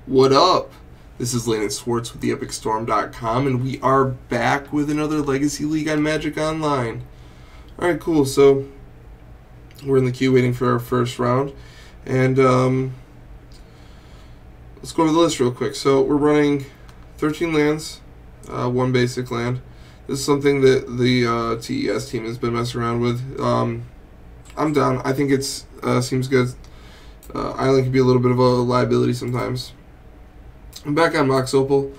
What up? This is Landon Sworts with theepicstorm.com, and we are back with another Legacy League on Magic Online. Alright, cool. So, we're in the queue waiting for our first round. And, let's go over the list real quick. So, we're running 13 lands, one basic land. This is something that the TES team has been messing around with. I'm down. I think it's seems good. Island can be a little bit of a liability sometimes. I'm back on Mox Opal.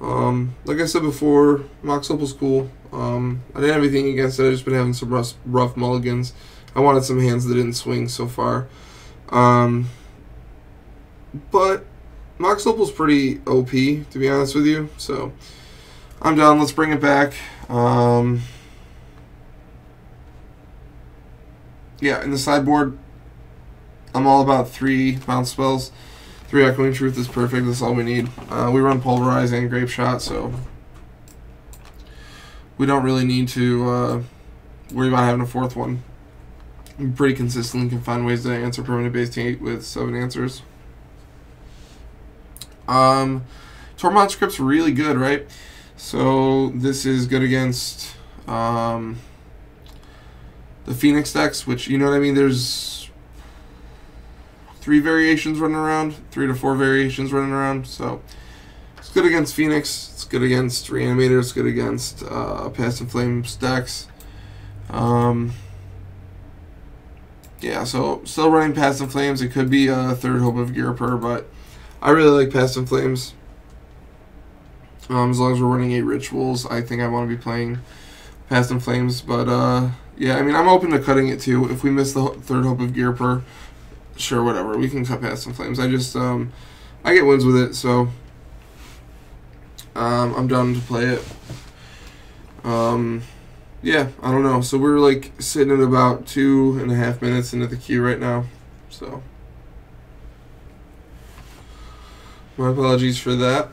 Like I said before, Mox Opal's cool. I didn't have anything against it. I've just been having some rough mulligans. I wanted some hands that didn't swing so far. But Mox Opal's pretty OP, to be honest with you. So I'm down. Let's bring it back. Yeah, in the sideboard, I'm all about 3 bounce spells. 3 Echoing Truth is perfect. That's all we need. We run Pulverize and Grape Shot, so we don't really need to worry about having a 4th one. We pretty consistently can find ways to answer permanent base 8 with 7 answers. Tormod Script's really good, right? So this is good against the Phoenix decks, which, you know what I mean, there's 3 variations running around, 3 to 4 variations running around. So it's good against Phoenix, it's good against Reanimator, it's good against Past and Flames decks. Yeah, so still running Past and Flames. It could be a third Hope of Girper, but I really like Past and Flames. As long as we're running 8 Rituals, I think I want to be playing Past and Flames. But yeah, I mean, I'm open to cutting it too. If we miss the third Hope of Girper, sure, whatever. We can cut Past and Flames. I just I get wins with it, so I'm down to play it. Yeah, I don't know. So we're like sitting at about 2.5 minutes into the queue right now. So my apologies for that.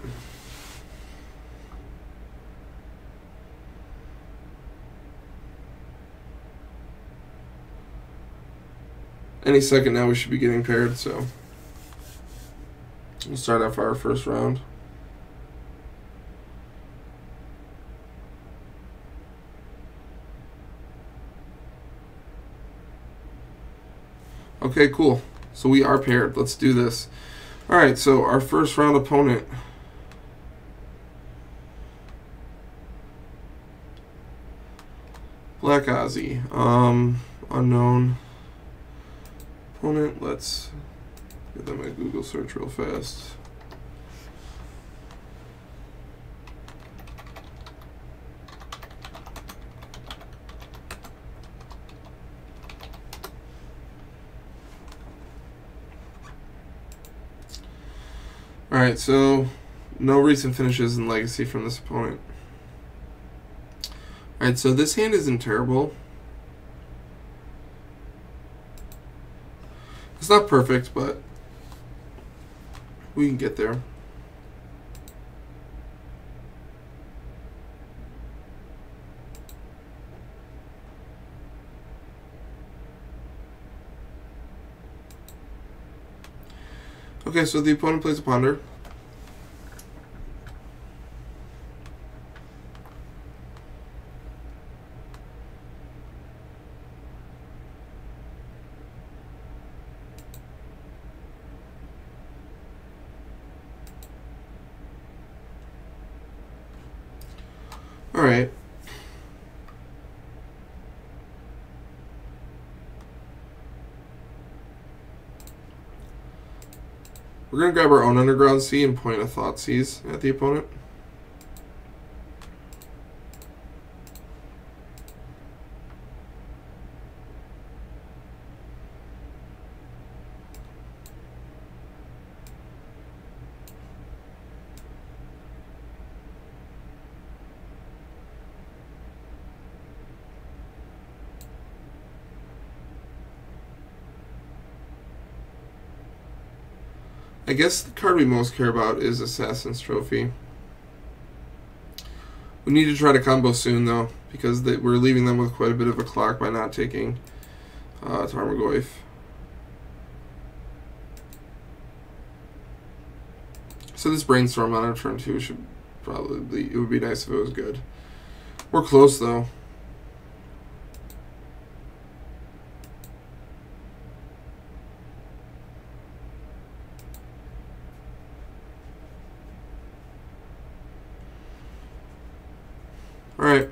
Any second now we should be getting paired, so we'll start off our first round. Okay, cool. So we are paired. Let's do this. Alright, so our first round opponent. Black Ozzy. Unknown opponent. Let's get them a Google search real fast. Alright, so no recent finishes in Legacy from this opponent. Alright, so this hand isn't terrible. It's not perfect, but we can get there. Okay, so the opponent plays a Ponder. All right. We're going to grab our own Underground Sea and point a Thoughtseize at the opponent. I guess the card we most care about is Assassin's Trophy. We need to try to combo soon, though, because we're leaving them with quite a bit of a clock by not taking Tarmogoyf. So this brainstorm on our turn 2 should probably, it would be nice if it was good. We're close though. All right.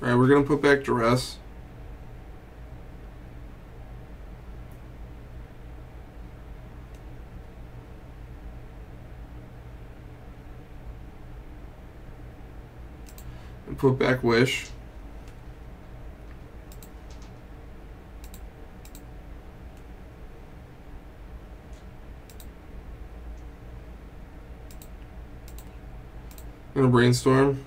All right, we're gonna put back duress. And put back wish. Gonna brainstorm.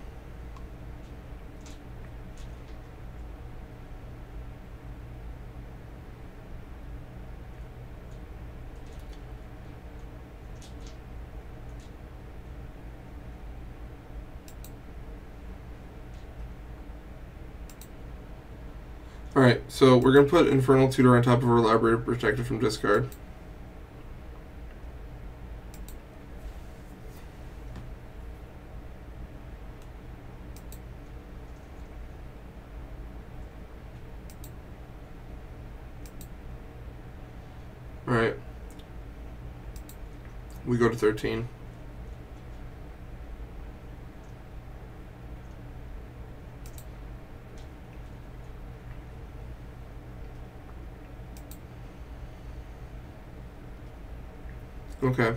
Alright, so we're going to put Infernal Tutor on top of our Library Protector from discard. Alright. We go to 13. Okay.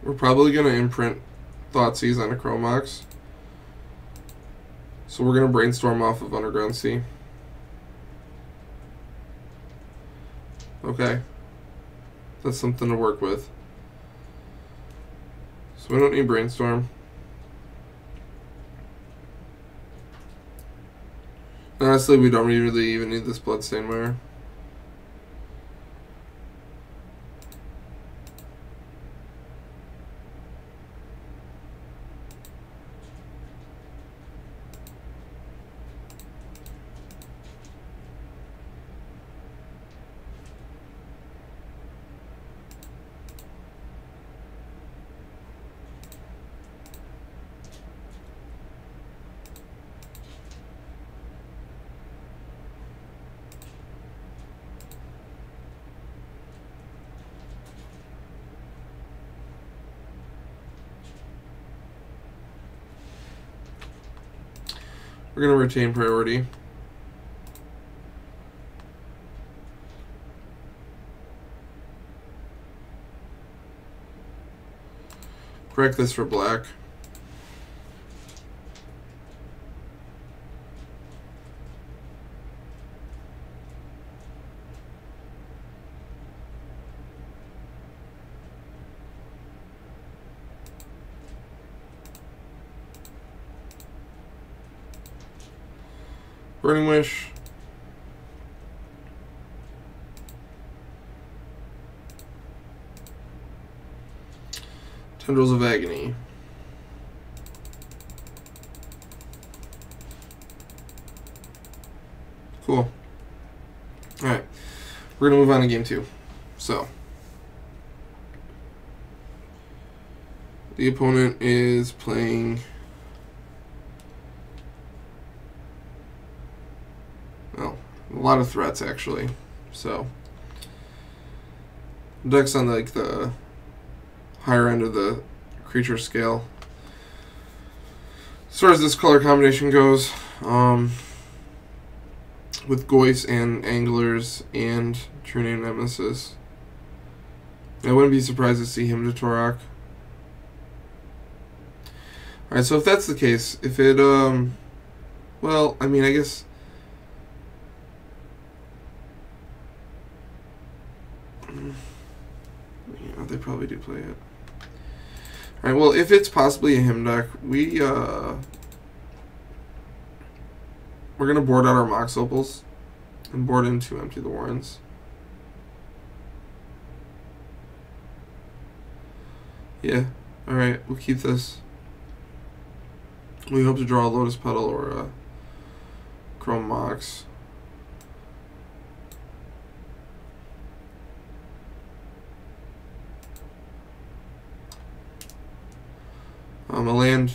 We're probably going to imprint Thoughtseize on a Chromox. So we're going to brainstorm off of Underground Sea. Okay. That's something to work with. So we don't need brainstorm. Honestly, we don't really even need this Bloodstained Mire. We're going to retain priority. Correct this for black. Burning Wish. Tendrils of Agony. Cool. Alright. We're going to move on to game 2. So. The opponent is playing... well, a lot of threats, actually. So. Deck's on, like, the higher end of the creature scale. As far as this color combination goes, with Goyce and Anglers and True Name Nemesis, I wouldn't be surprised to see him to Torok. Alright, so if that's the case, if it, well, I mean, I guess Oh, they probably do play it. Alright, well, if it's possibly a him deck, we're going to board out our Mox Opals and board in to empty the Warrens. Yeah, alright, we'll keep this. We hope to draw a Lotus Petal or a Chrome Mox.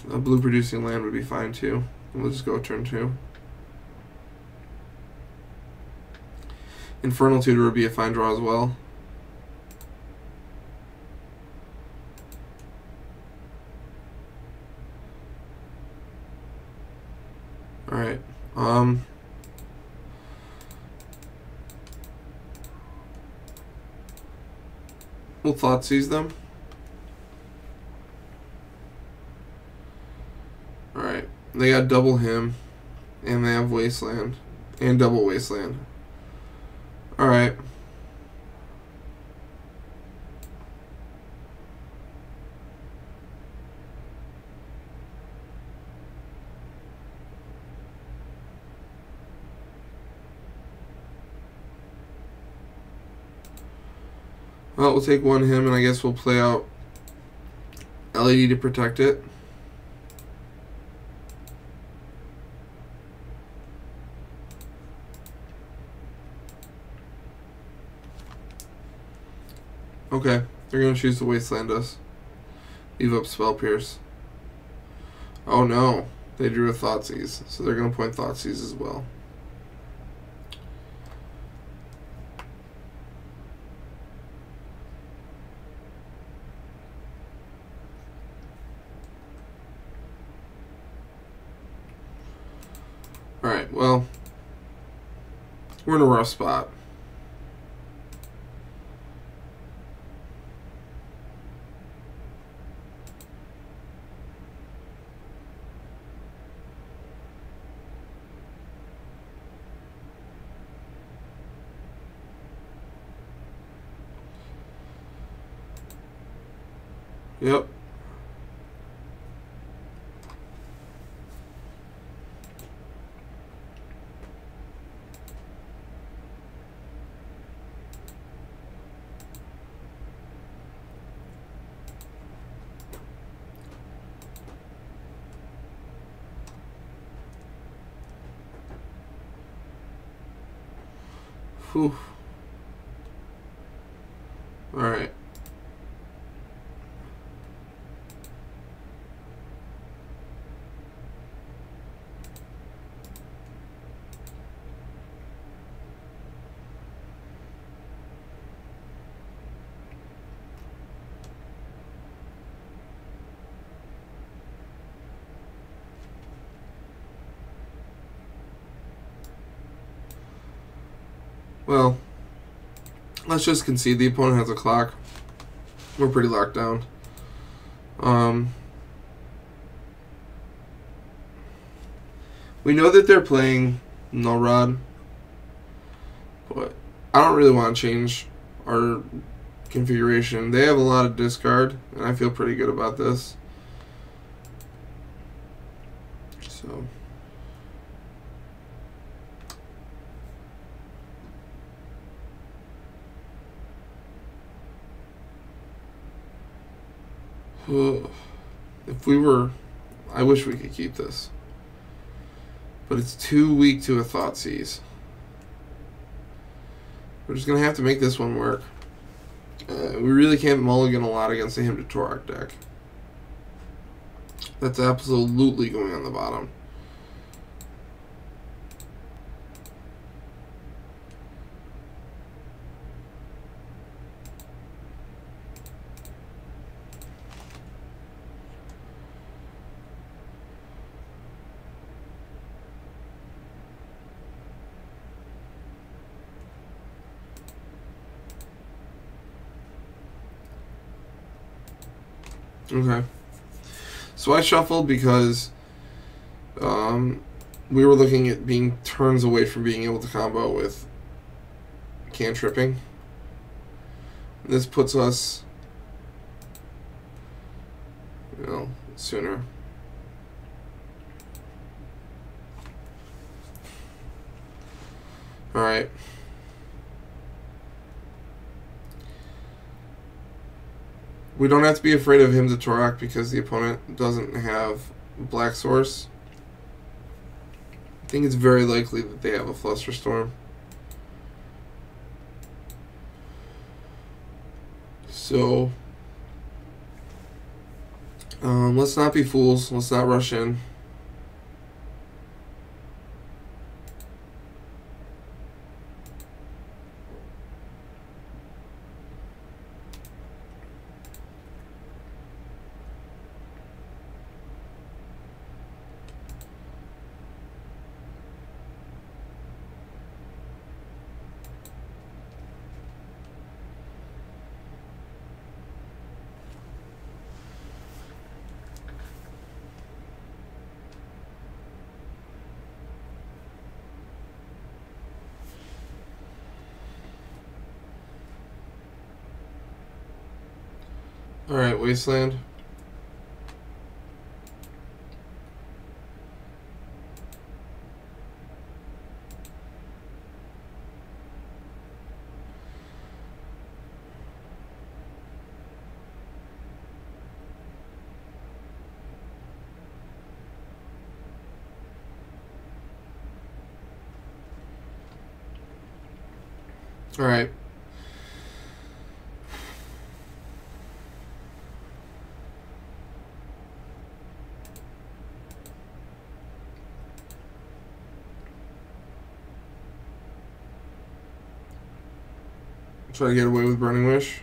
A blue producing land would be fine too. We'll just go turn 2. Infernal Tutor would be a fine draw as well. Alright. We'll Thoughtseize them. Alright. They got double him. And they have Wasteland. And double Wasteland. Alright. Well, we'll take one him, and I guess we'll play out LED to protect it. Okay, they're going to choose to Wasteland us. Leave up Spell Pierce. Oh no, they drew a Thoughtseize, so they're going to point Thoughtseize as well. Alright, well, we're in a rough spot. Yep. Whew. All right. Well, let's just concede the opponent has a clock. We're pretty locked down. We know that they're playing Null Rod, but I don't really want to change our configuration. They have a lot of discard, and I feel pretty good about this. So... if we were... I wish we could keep this. But it's too weak to a Thoughtseize. We're just going to have to make this one work. We really can't mulligan a lot against a Hymn to Torok deck. That's absolutely going on the bottom. Okay. So I shuffled because we were looking at being turns away from being able to combo with cantripping. This puts us sooner. All right. We don't have to be afraid of him to Torok because the opponent doesn't have Black Source. I think it's very likely that they have a Flusterstorm. So, let's not be fools. Let's not rush in. Alright, Wasteland. Alright. Try to get away with Burning Wish.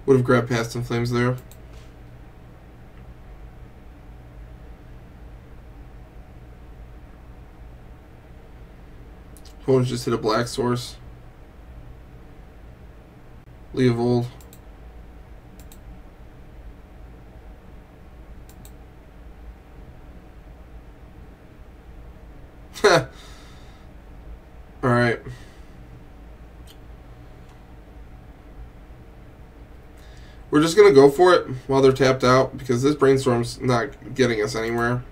Would have grabbed Past in Flames there. Opponent just hit a Black Source. Leovold. Alright. We're just going to go for it while they're tapped out because this Brainstorm's not getting us anywhere.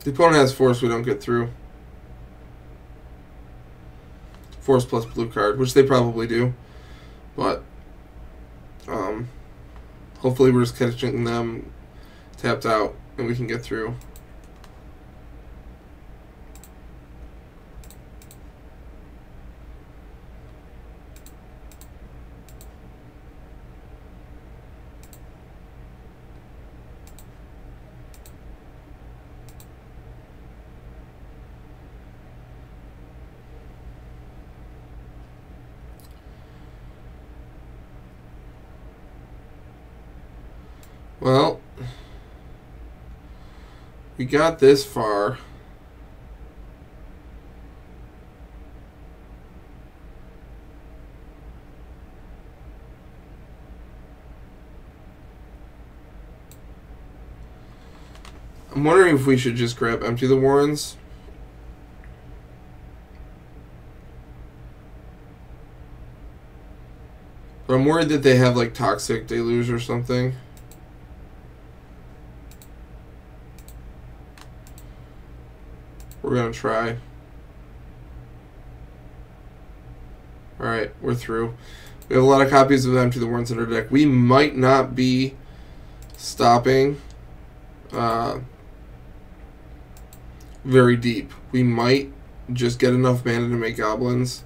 The opponent has Force, we don't get through. Force plus blue card, which they probably do. But hopefully we're just catching them tapped out and we can get through. Well, we got this far. I'm wondering if we should just grab Empty the Warrens. But I'm worried that they have like Toxic Deluge or something. We're going to try. Alright, we're through. We have a lot of copies of Empty the Warrens in our deck. We might not be stopping very deep. We might just get enough mana to make goblins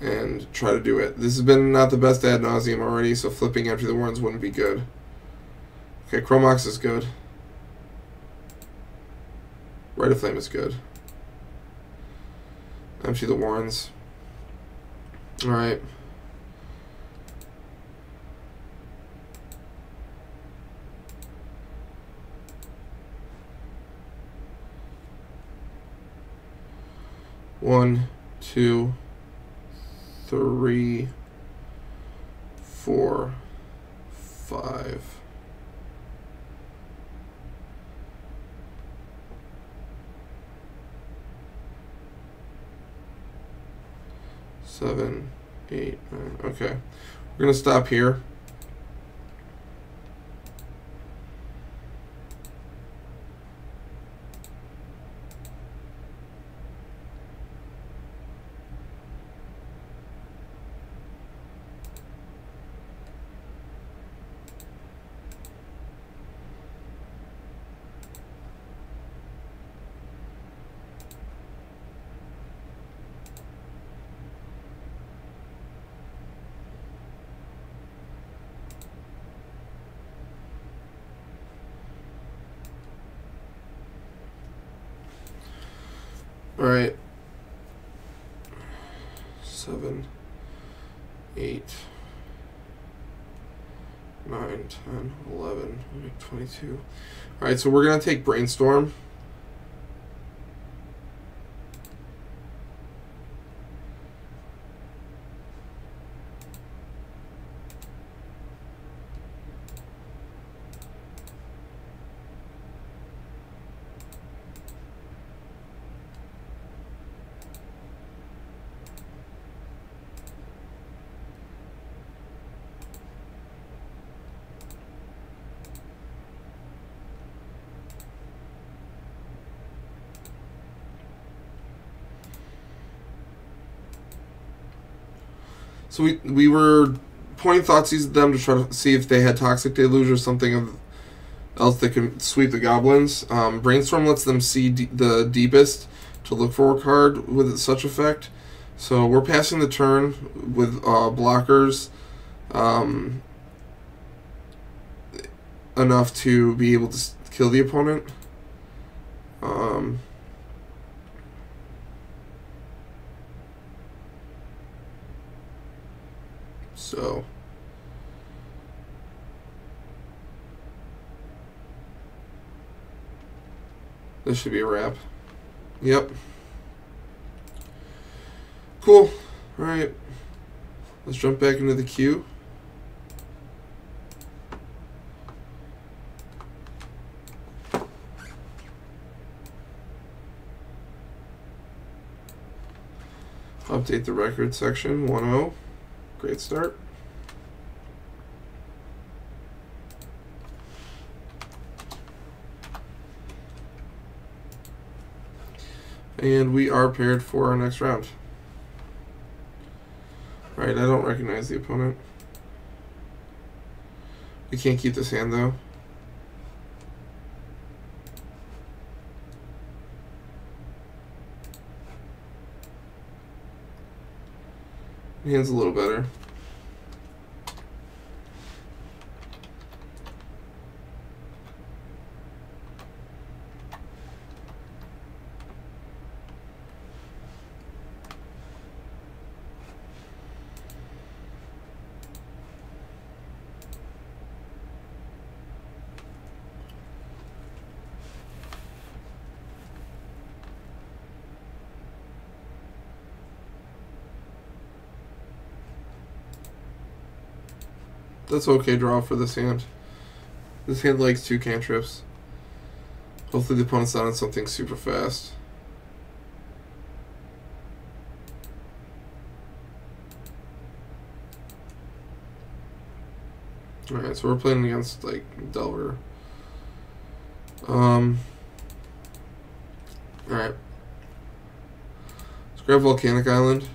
and try to do it. This has been not the best ad nauseum already, so flipping Empty the Warrens wouldn't be good. Okay, Chromox is good. Rite of Flame is good. Empty the Warrens. Alright. One, two, three, four, five. 7, 8, 9. Okay. We're going to stop here. All right. 7, 8, 9, 10, 11, 22. All right, so we're going to take Brainstorm. So we were pointing Thoughtseize at them to try to see if they had Toxic Deluge or something else that can sweep the goblins. Brainstorm lets them see the deepest to look for a card with such effect. So we're passing the turn with blockers enough to be able to kill the opponent. So this should be a wrap. Yep. Cool. All right. Let's jump back into the queue. Update the record section. 1-0. Great start. And we are paired for our next round. Alright, I don't recognize the opponent. We can't keep this hand though. Hand's a little better. That's okay draw for this hand. This hand likes 2 cantrips. Hopefully the opponent's not on something super fast. Alright, so we're playing against like Delver. Alright. Let's grab Volcanic Island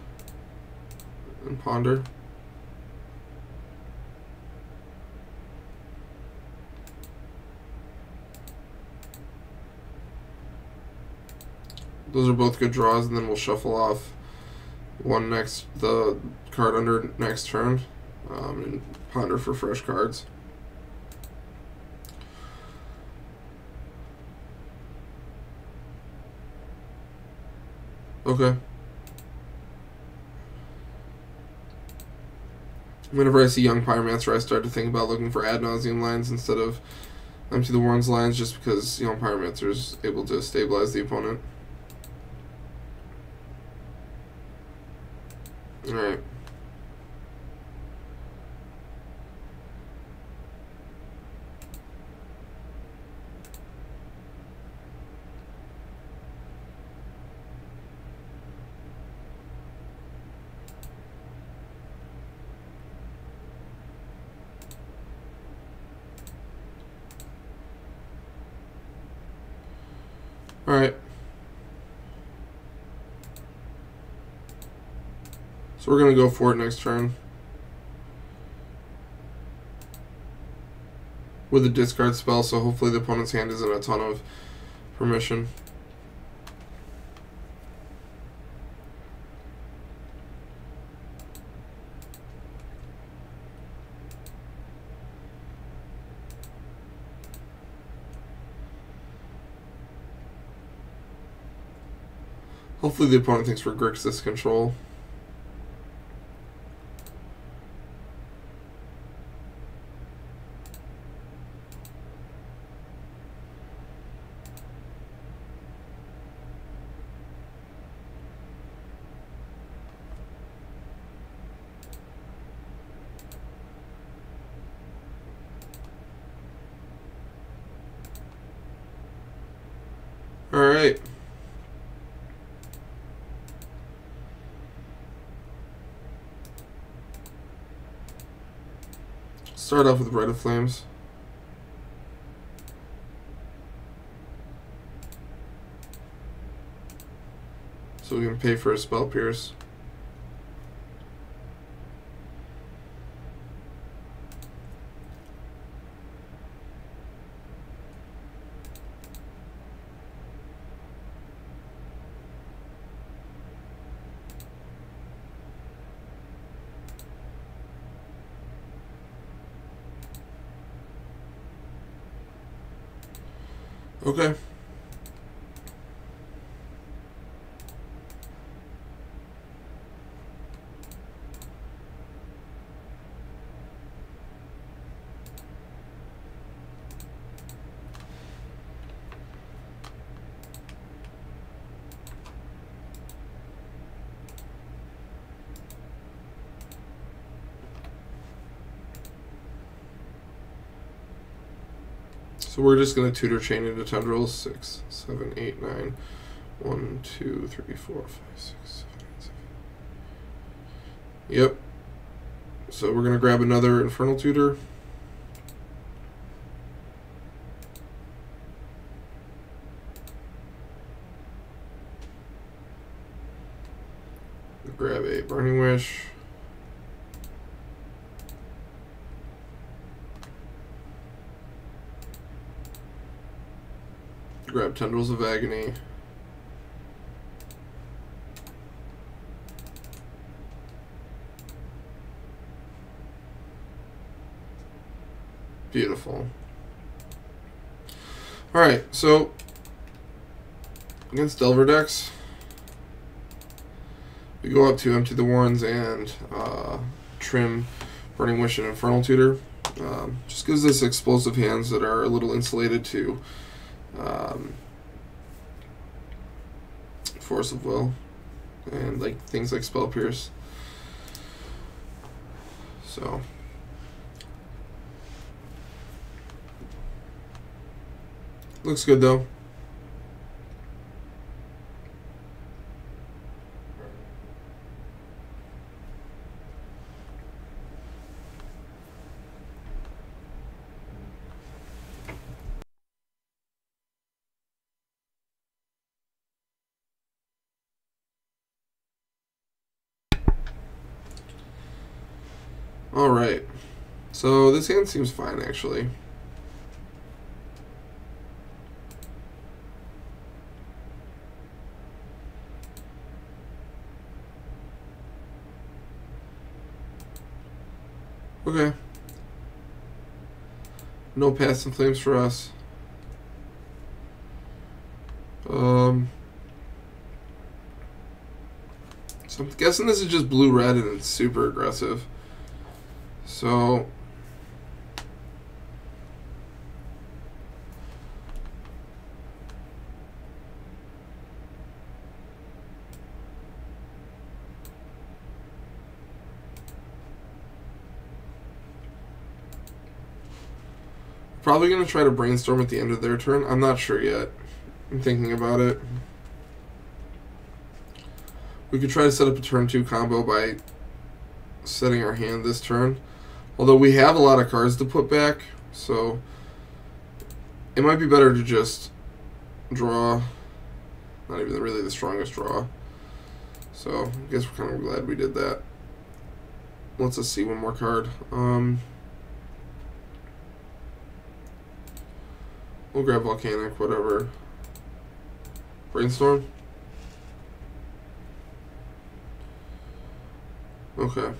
and ponder. Those are both good draws, and then we'll shuffle off the card under next turn, and ponder for fresh cards. Okay. Whenever I see Young Pyromancer, I start to think about looking for ad nauseum lines instead of Empty the Warrens lines, just because Young Pyromancer is able to stabilize the opponent. Alright. Alright. So we're going to go for it next turn. With a discard spell, so hopefully the opponent's hand isn't a ton of permission. Hopefully the opponent thinks we're Grixis control. All right. Start off with Rite of Flames. So we can pay for a Spell Pierce. Okay. So we're just going to tutor chain into tendrils. 6, 7, 8, 9. 1, 2, 3, 4, 5, 6, 7, 8, 7. Yep. So we're going to grab another Infernal Tutor. Grab a Burning Wish. Grab Tendrils of Agony. Beautiful. Alright, so against Delver decks, we go up to empty the Warrens and trim Burning Wish and Infernal Tutor. Just gives us explosive hands that are a little insulated to Force of Will and like things like Spell Pierce. So looks good though. Alright, so this hand seems fine actually. Okay. No Past in Flames for us. So I'm guessing this is just blue-red and it's super aggressive. So probably going to try to brainstorm at the end of their turn. I'm not sure yet. I'm thinking about it. We could try to set up a turn 2 combo by setting our hand this turn. Although we have a lot of cards to put back, so it might be better to just draw not even really the strongest draw. So I guess we're kind of glad we did that. Let's just see one more card. We'll grab Volcanic, whatever. Brainstorm? Okay.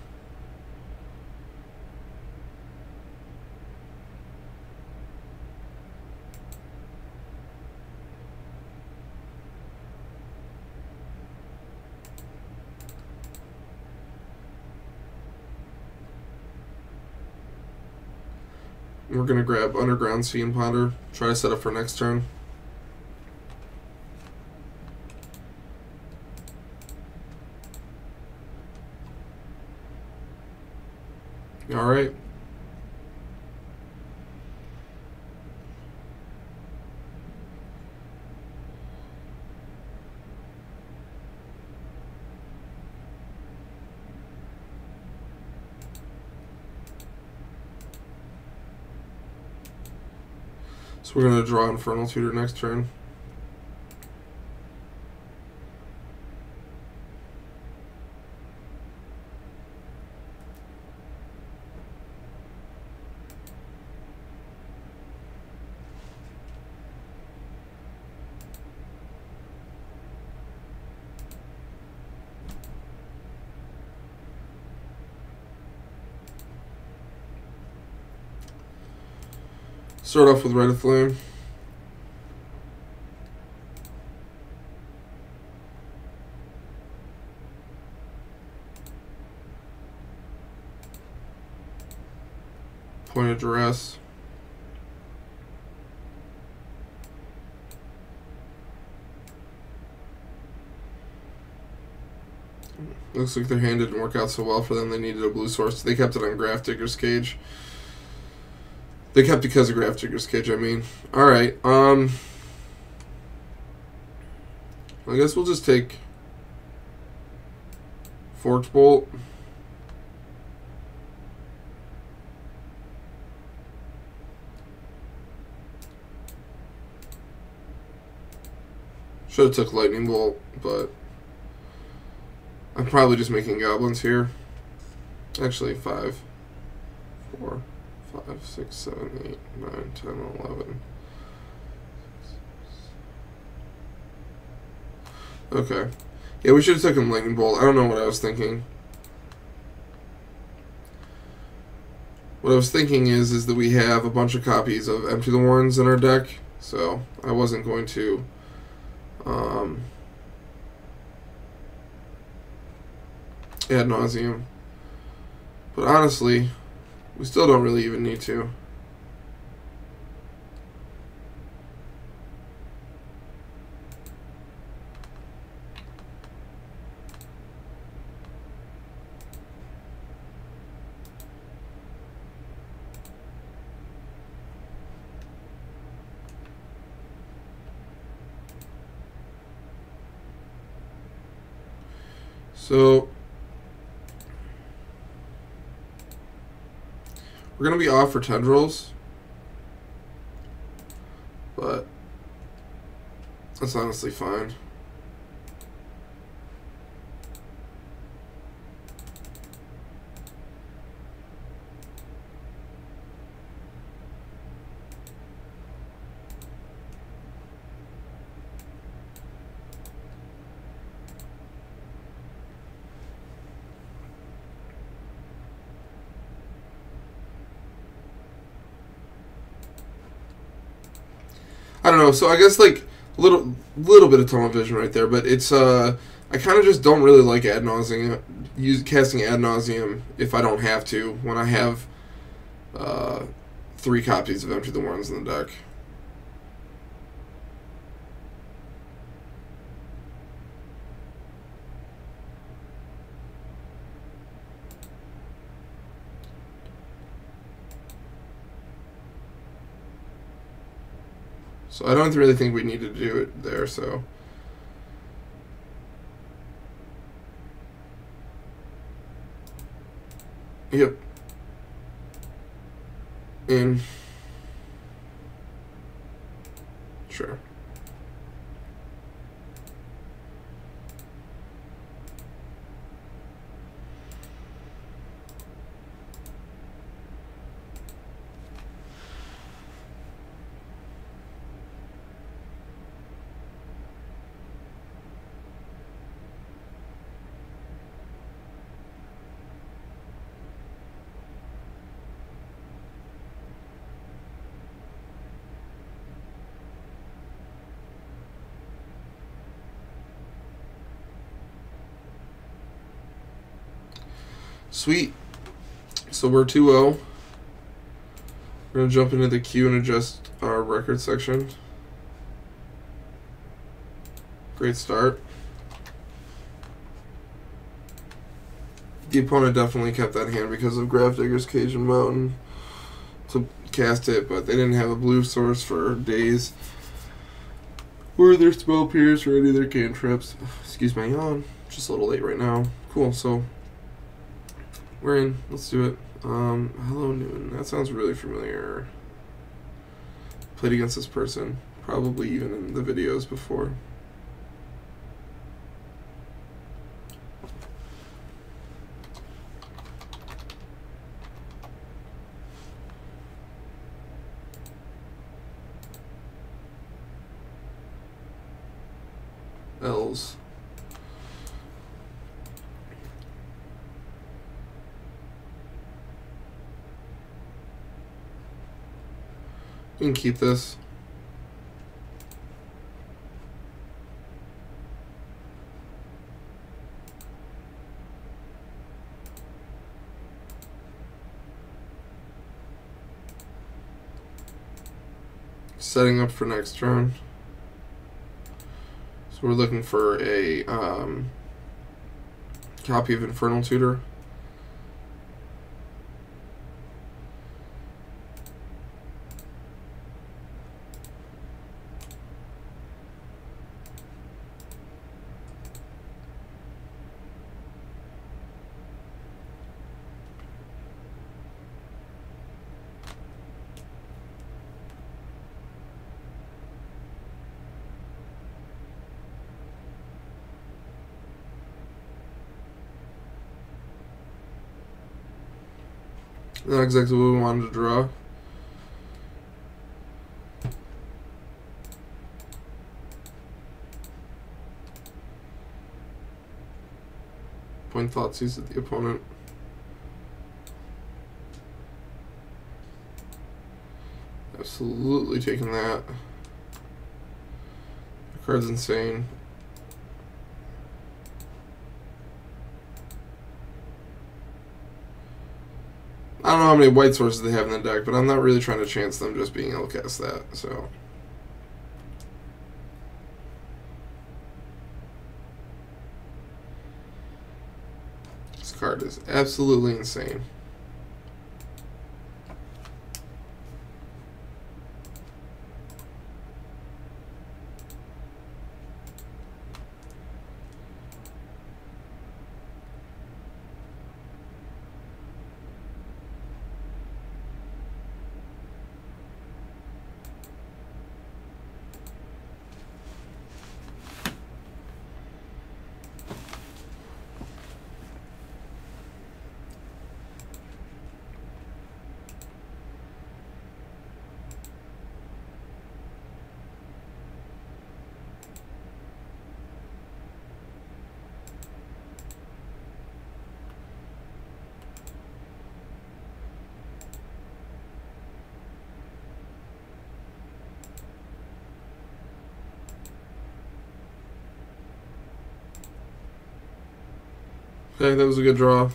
We're going to grab Underground Sea and Ponder, try to set up for next turn. Alright. So we're going to draw Infernal Tutor next turn. Start off with Red of Flame. Point of Duress. Looks like their hand didn't work out so well for them. They needed a blue source. They kept it on Graph Digger's Cage. They kept because of Graph Digger's Cage, I mean. Alright, I guess we'll just take Forked Bolt. Should have took Lightning Bolt, but I'm probably just making goblins here. Actually, 5, 4, 5, 6, 7, 8, 9, 10, 11. Okay. Yeah, we should have taken Lightning Bolt. I don't know what I was thinking. What I was thinking is that we have a bunch of copies of Empty the Warrens in our deck, so I wasn't going to ad nauseum. But honestly, we still don't really even need to. So we're going to be off for tendrils, but that's honestly fine. I don't know, so I guess like little bit of tunnel vision right there, but it's I kind of just don't really like ad nauseum, casting ad nauseum if I don't have to when I have 3 copies of Empty the Warrens in the deck. So I don't really think we need to do it there, so. Yep. In. Sure. Sweet. So we're 2-0. We're going to jump into the queue and adjust our record section. Great start. The opponent definitely kept that hand because of Gravedigger's Cajun Mountain to cast it, but they didn't have a blue source for days. Or their spell pierce or any of their cantrips. Excuse my yawn. Just a little late right now. Cool, so we're in. Let's do it. Hello Noon. That sounds really familiar. Played against this person. Probably even in the videos before. L's. You can keep this. Setting up for next turn. So we're looking for a copy of Infernal Tutor. Not exactly what we wanted to draw. Point Thoughtseize at the opponent. Absolutely taking that. The card's insane. I don't know how many white sources they have in the deck, but I'm not really trying to chance them just being able to cast that, so. This card is absolutely insane. Okay, that was a good draw.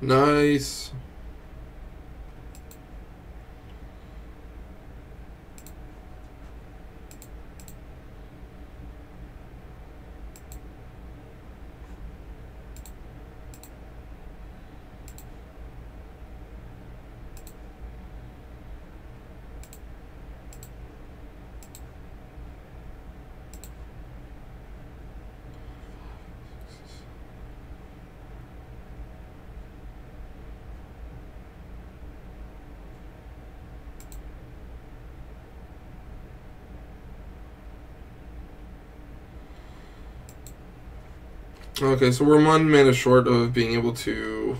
Nice. Okay, so we're 1 mana short of being able to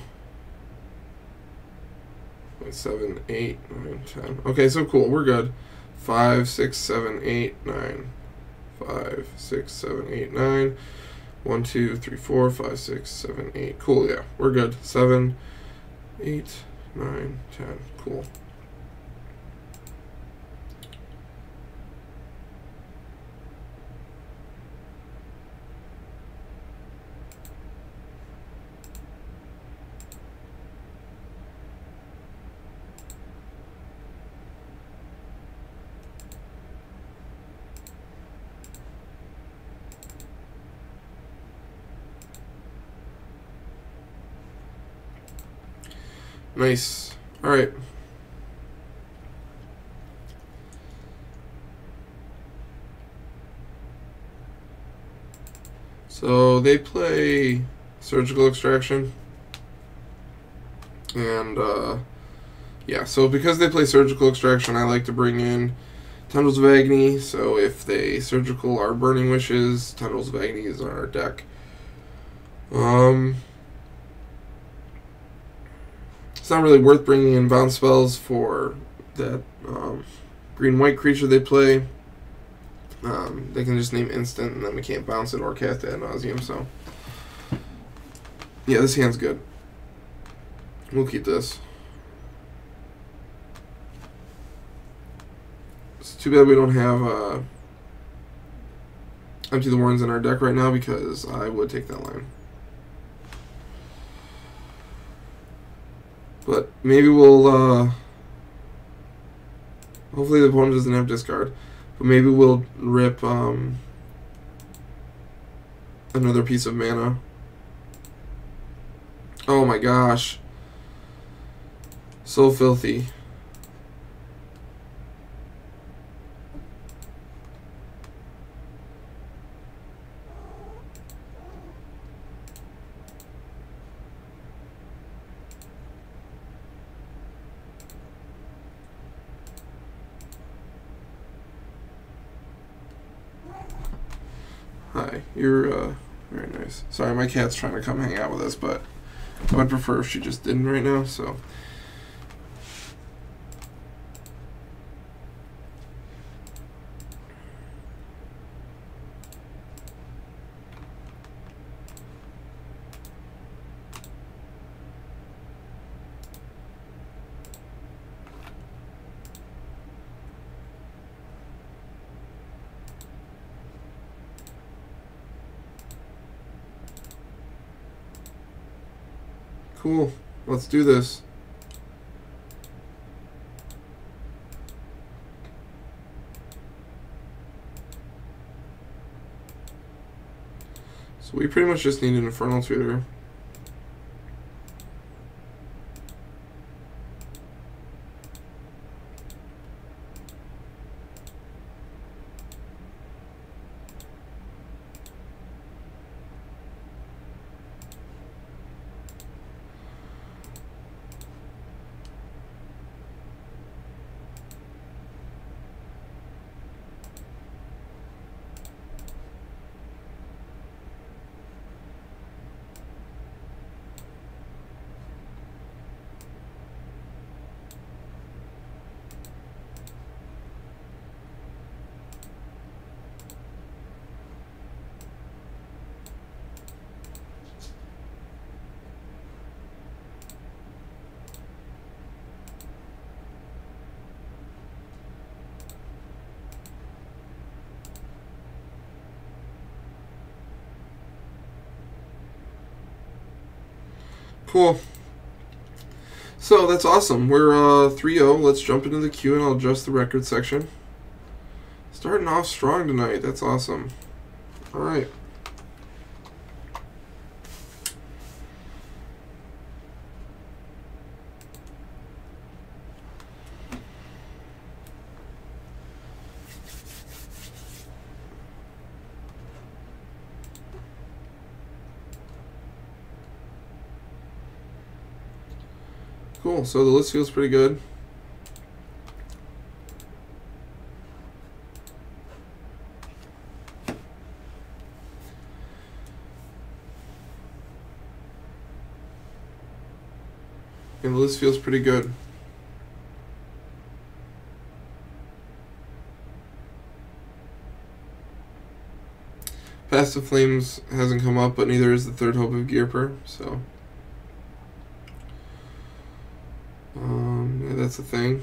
7, 8, 9, 10. Okay, so cool, we're good. 5, 6, 7, 8, 9. 5, 6, 7, 8, 9. 1, 2, 3, 4, 5, 6, 7, 8. Cool, yeah, we're good. 7, 8, 9, 10. Cool. Nice. All right. So they play surgical extraction. And, yeah, so because they play surgical extraction, I like to bring in Tendrils of Agony. So if they surgical our Burning Wishes, Tendrils of Agony is on our deck. It's not really worth bringing in bounce spells for that green-white creature they play. They can just name instant, and then we can't bounce it or cast it ad nauseum. So, yeah, this hand's good. We'll keep this. It's too bad we don't have Empty the Warrens in our deck right now, because I would take that line. But maybe we'll, hopefully the opponent doesn't have discard, but maybe we'll rip another piece of mana. Oh my gosh. So filthy. Hi, you're very nice. Sorry, my cat's trying to come hang out with us, but I would prefer if she just didn't right now, so. Cool. Let's do this. So we pretty much just need an Infernal Tutor. Cool. So that's awesome. We're 3-0. Let's jump into the queue and I'll adjust the record section. Starting off strong tonight. That's awesome. All right. Cool, so the list feels pretty good. And the list feels pretty good. Blast of Flames hasn't come up, but neither is the Third Hope of Gearper, so... yeah, that's a thing.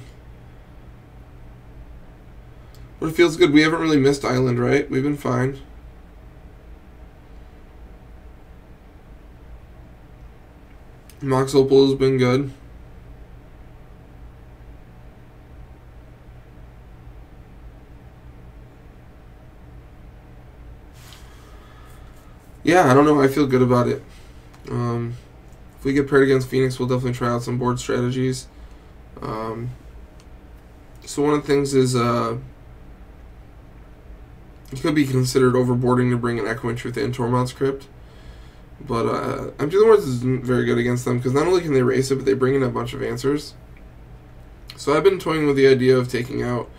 But it feels good. We haven't really missed Island, right? We've been fine. Mox Opal has been good. Yeah, I don't know. I feel good about it. If we get paired against Phoenix, we'll definitely try out some board strategies. So one of the things is it could be considered overboarding to bring an Echoing Truth and Tormod's Crypt. But Empty the Warrens isn't very good against them because not only can they race it, but they bring in a bunch of answers. So I've been toying with the idea of taking out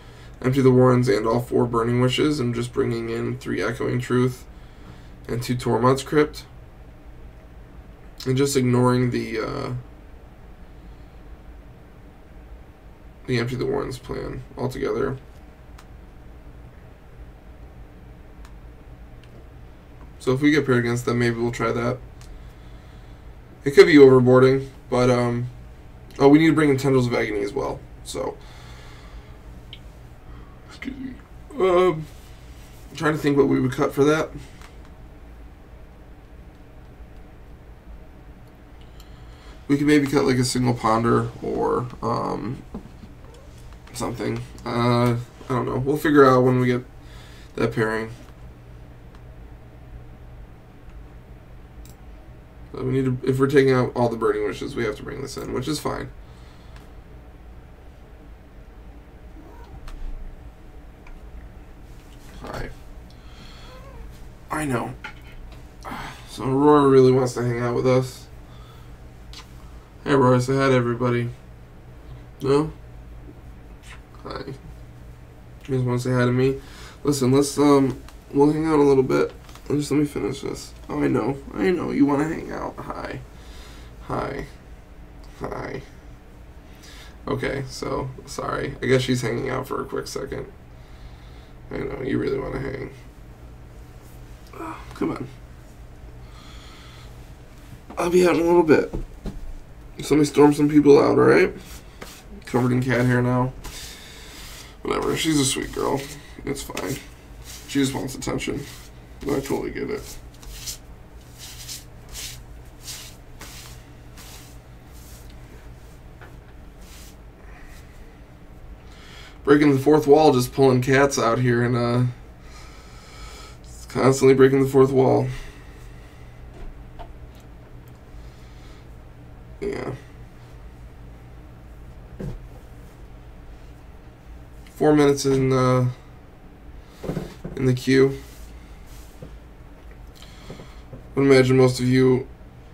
Empty the Warrens and all 4 Burning Wishes and just bringing in 3 Echoing Truth and 2 Tormod's Crypt. And just ignoring the Empty the Warrens plan altogether. So if we get paired against them, maybe we'll try that. It could be overboarding, but oh, we need to bring in Tendrils of Agony as well. So, excuse me. I'm trying to think what we would cut for that. We could maybe cut like a single ponder or something. I don't know. We'll figure out when we get that pairing. We need to, if we're taking out all the Burning Wishes, we have to bring this in, which is fine. Hi. I know. So Aurora really wants to hang out with us. Hey Aurora, say hi to everybody. No? Hi. You guys want to say hi to me? Listen, let's we'll hang out a little bit. Just let me finish this. Oh, I know. You want to hang out. Hi. Okay, so, sorry. I guess she's hanging out for a quick second. I know, you really want to hang. Oh, come on. I'll be out in a little bit. So let me storm some people out, alright? Covered in cat hair now. Whatever, she's a sweet girl. It's fine. She just wants attention. I totally get it. Breaking the fourth wall, just pulling cats out here and constantly breaking the fourth wall. Yeah. 4 minutes in the queue. I would imagine most of you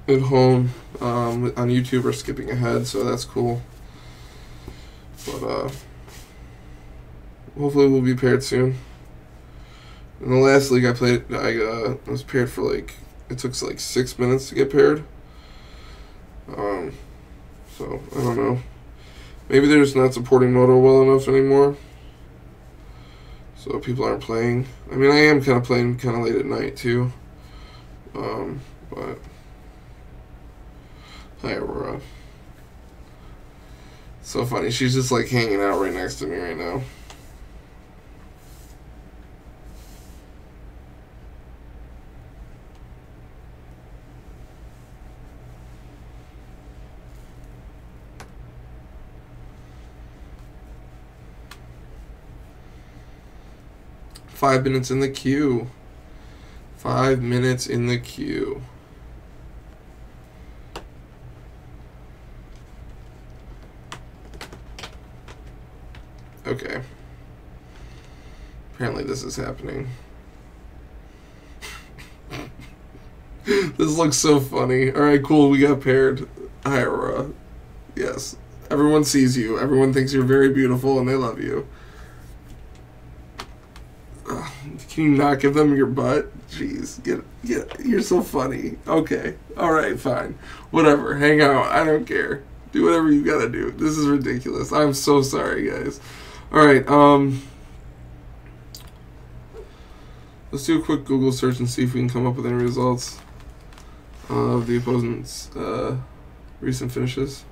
at home on YouTube are skipping ahead, so that's cool. But hopefully we'll be paired soon. In the last league I played, I was paired for like, it took like 6 minutes to get paired. So I don't know. Maybe they're just not supporting Moto well enough anymore, so people aren't playing. I mean, I am kind of playing kind of late at night too. But hi Aurora. So funny, she's just like hanging out right next to me right now. Five minutes in the queue. 5 minutes in the queue. Okay. Apparently this is happening. This looks so funny. Alright, cool, we got paired. Hi, Aurora. Yes. Everyone sees you. Everyone thinks you're very beautiful and they love you. Can you not give them your butt? Jeez, get. You're so funny. Okay, all right, fine, whatever. Hang out. I don't care. Do whatever you gotta do. This is ridiculous. I'm so sorry, guys. All right. Let's do a quick Google search and see if we can come up with any results of the opponent's recent finishes.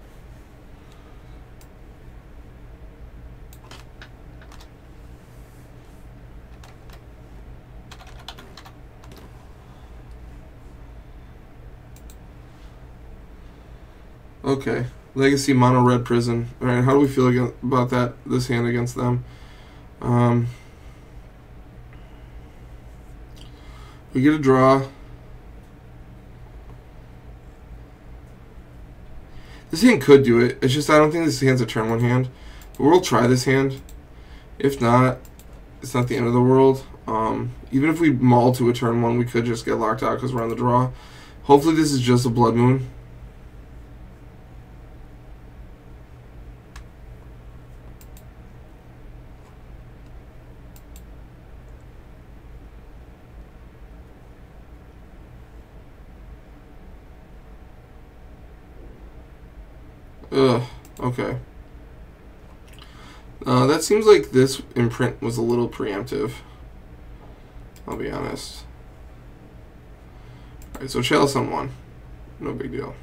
Okay, Legacy Mono Red Prison. All right, how do we feel about this hand against them? We get a draw. This hand could do it. It's just I don't think this hand's a turn 1 hand. But we'll try this hand. If not, it's not the end of the world. Even if we maul to a turn 1, we could just get locked out because we're on the draw. Hopefully this is just a Blood Moon. Ugh, okay. That seems like this imprint was a little preemptive. I'll be honest. Alright, so Chalice on 1. No big deal.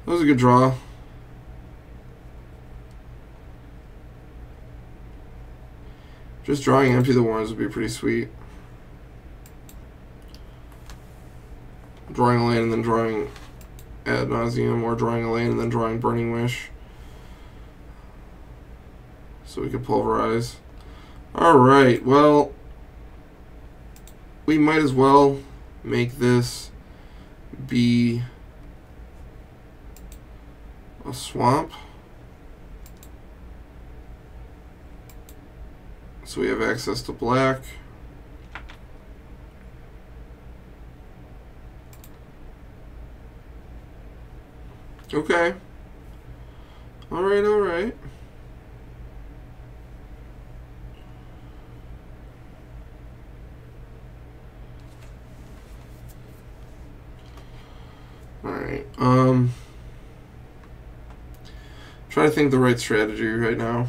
That was a good draw. Just drawing Empty the Warrens would be pretty sweet. Drawing a land and then drawing Ad Nauseam, or drawing a land and then drawing Burning Wish. So we could pulverize. Alright, well, we might as well make this be a swamp. So we have access to black. Okay. Alright, alright. Alright, try to think the right strategy right now.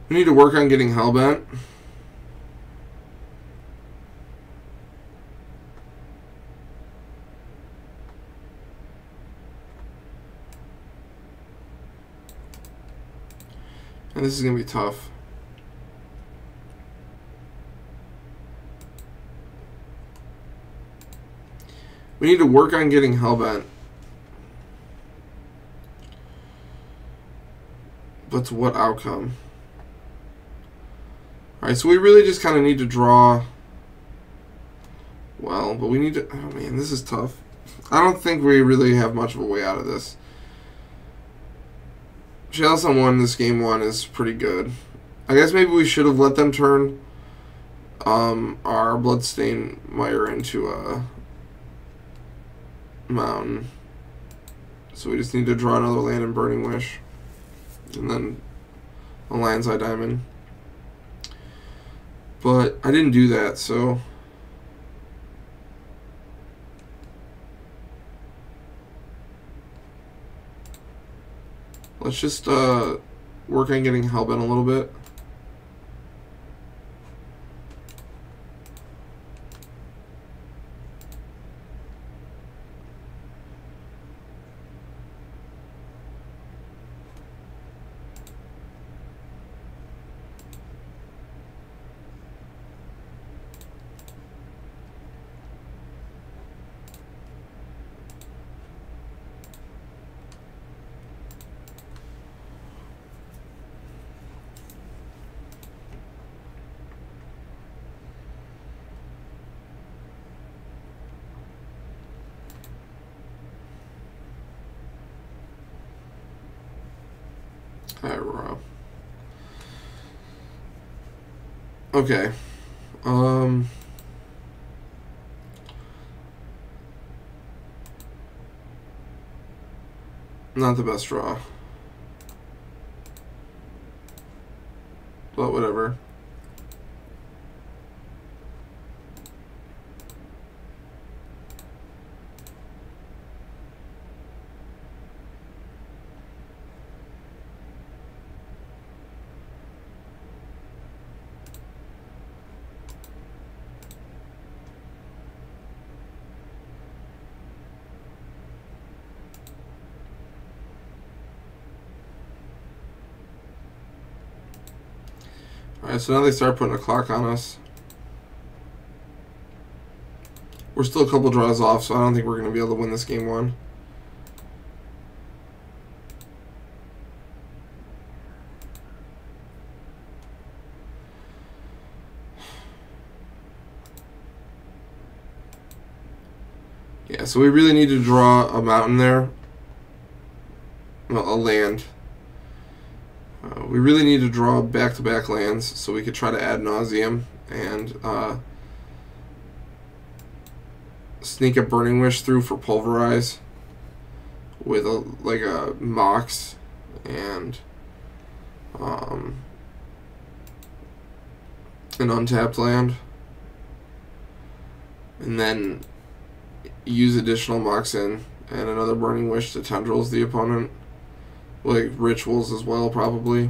We need to work on getting Hellbent. And this is going to be tough. We need to work on getting Hellbent. But to what outcome? Alright, so we really just kind of need to draw well, but we need to... Oh man, this is tough. I don't think we really have much of a way out of this. Chalice on 1 this game 1 is pretty good. I guess maybe we should have let them turn our Bloodstain Mire into a mountain. So we just need to draw another land and Burning Wish. And then a Lion's Eye Diamond. But I didn't do that, so... Let's just work on getting Hellbent a little bit. Alright, Rob. Okay. Not the best draw. But whatever. Alright, so now they start putting a clock on us. We're still a couple draws off, so I don't think we're going to be able to win this game one. Yeah, so we really need to draw a mountain there. Well, a land. We really need to draw back-to-back lands so we could try to ad nauseum and sneak a Burning Wish through for Pulverize with a Mox and an untapped land, and then use additional Mox in and another Burning Wish to Tendrils the opponent, like Rituals as well probably.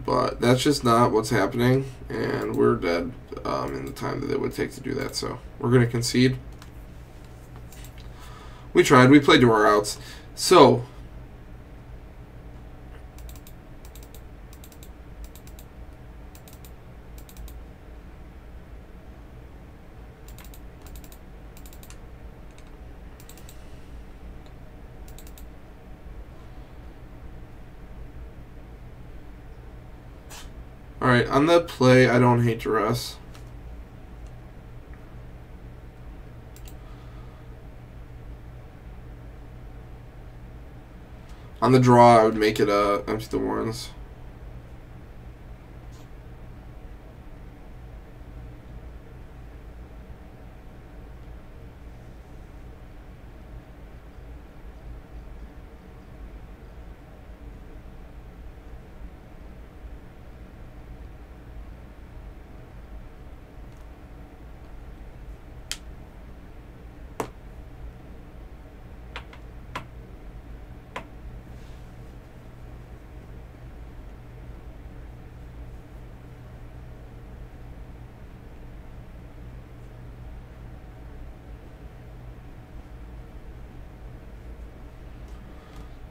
But that's just not what's happening, and we're dead in the time that it would take to do that, so we're going to concede. We tried. We played to our outs. So, alright, on the play, I don't hate Duress. On the draw, I would make it empty the Warrens.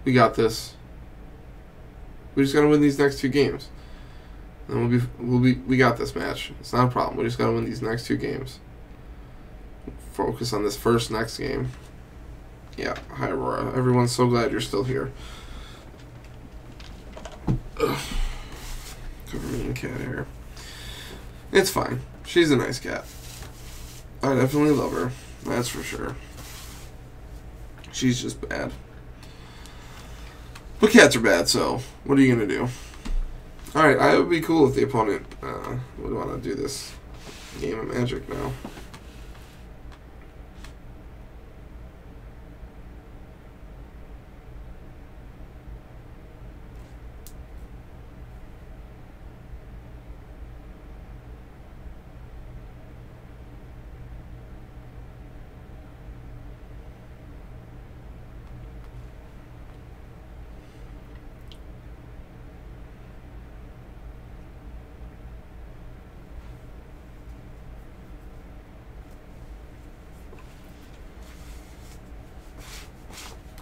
We got this. We just gotta win these next two games, and we got this match. It's not a problem. We just gotta win these next two games. Focus on this next game. Yeah, hi Aurora. Everyone's so glad you're still here. Ugh. Cover me in cat hair. It's fine. She's a nice cat. I definitely love her. That's for sure. She's just bad. But cats are bad, so what are you going to do? Alright, I would be cool if the opponent would want to do this game of Magic now.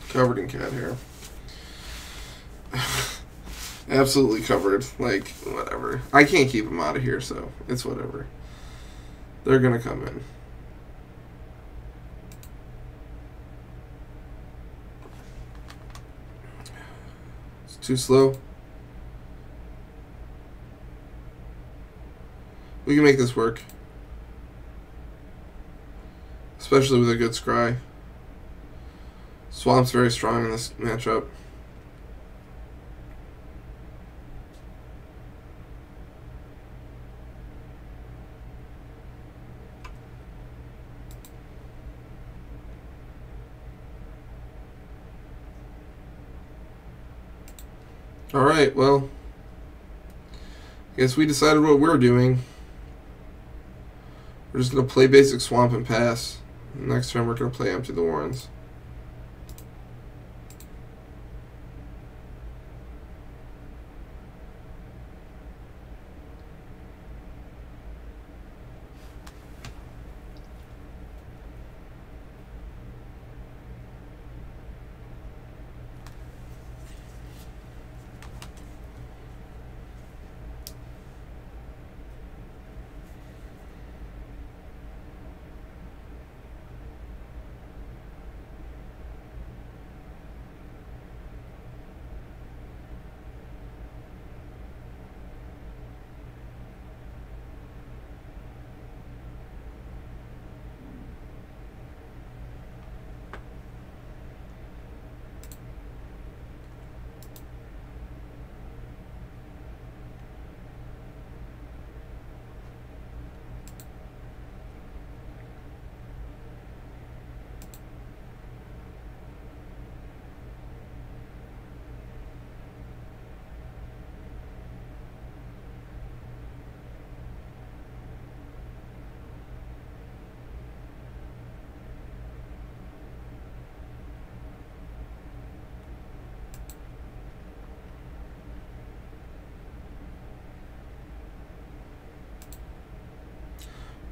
Covered in cat hair. Absolutely covered. Like, whatever. I can't keep them out of here, so it's whatever. They're gonna come in. It's too slow. We can make this work. Especially with a good scry. Swamp's very strong in this matchup. Alright, well, guess we decided what we're doing. We're just going to play basic swamp and pass. Next turn we're going to play empty the warrens.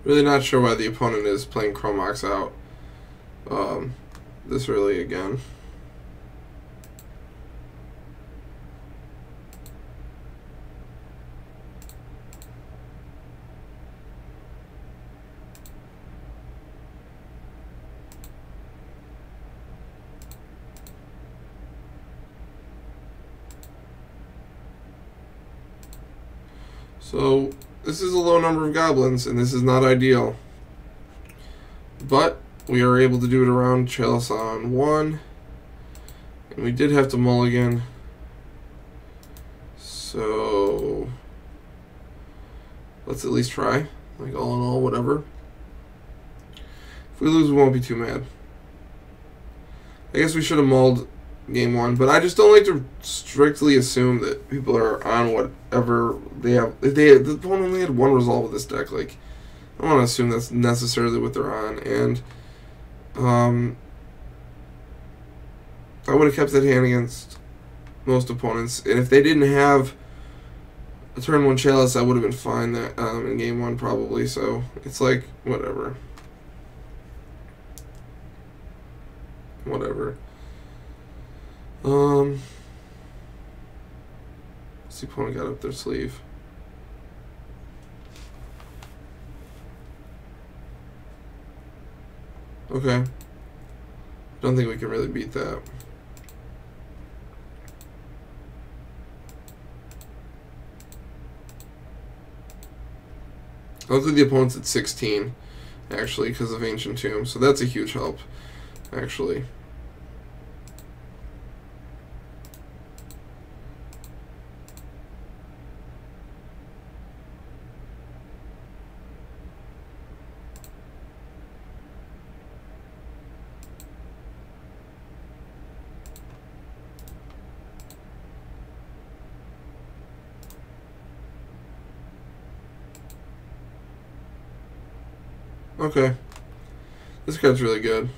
Really not sure why the opponent is playing Chromox out this early again. So this is a low number of goblins, and this is not ideal. But we are able to do it around Chalice on 1. And we did have to mulligan. So let's at least try. Like, all in all, whatever. If we lose, we won't be too mad. I guess we should have mulled game 1, but I just don't like to strictly assume that people are on whatever they have. If the opponent only had 1 resolve with this deck, like, I don't want to assume that's necessarily what they're on. And I would have kept that hand against most opponents, and if they didn't have a turn 1 Chalice, I would have been fine that in game 1 probably. So it's like whatever. What's the opponent got up their sleeve? Okay. Don't think we can really beat that. Luckily the opponent's at 16, actually, because of Ancient Tomb, so that's a huge help, actually. Okay. This card's really good.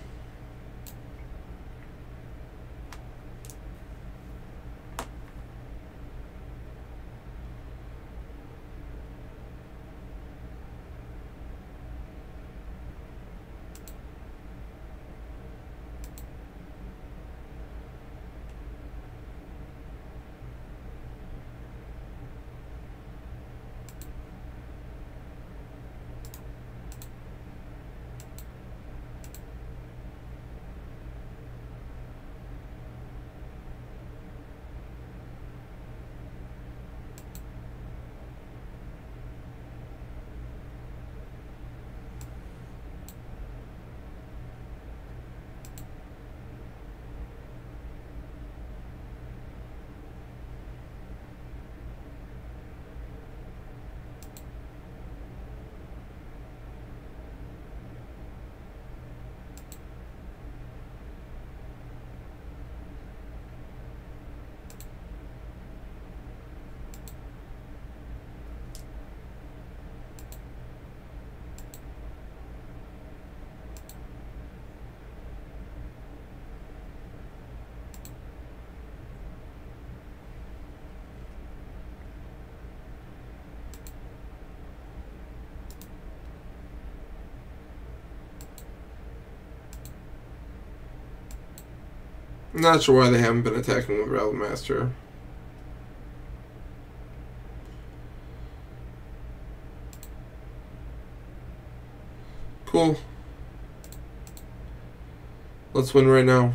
Not sure why they haven't been attacking with Rattle Master. Cool. Let's win right now.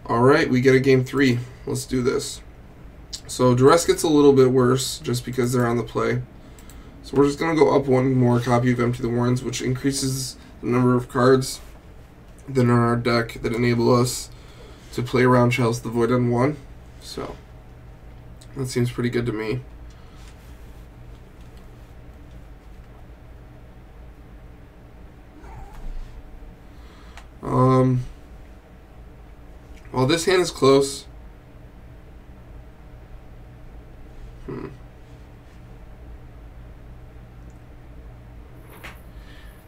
Alright, we get a game 3. Let's do this. So Duress gets a little bit worse just because they're on the play. So we're just going to go up one more copy of Empty the Warrens, which increases the number of cards that are in our deck that enable us to play around Chalice the Void on 1. So that seems pretty good to me. While this hand is close,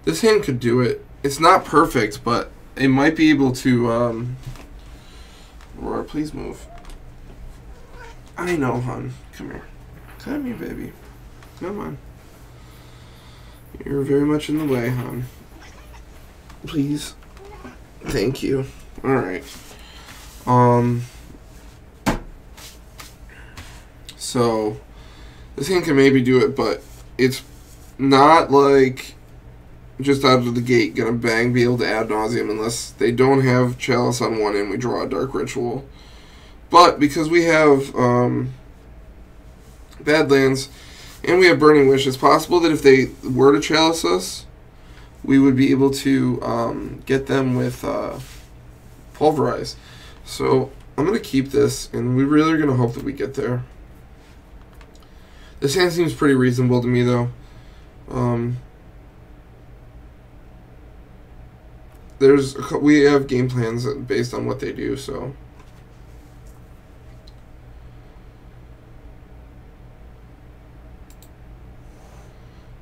this hand could do it. It's not perfect, but it might be able to, Aurora, please move. I know, hon. Come here. Come here, baby. Come on. You're very much in the way, hon. Please. Thank you. Alright. So this hand can maybe do it, but it's not like just out of the gate gonna be able to ad nauseum unless they don't have Chalice on 1 and we draw a Dark Ritual. But because we have Badlands and we have Burning Wish, it's possible that if they were to Chalice us, we would be able to get them with Pulverize. So I'm going to keep this, and we really are going to hope that we get there. This hand seems pretty reasonable to me, though. We have game plans based on what they do, so.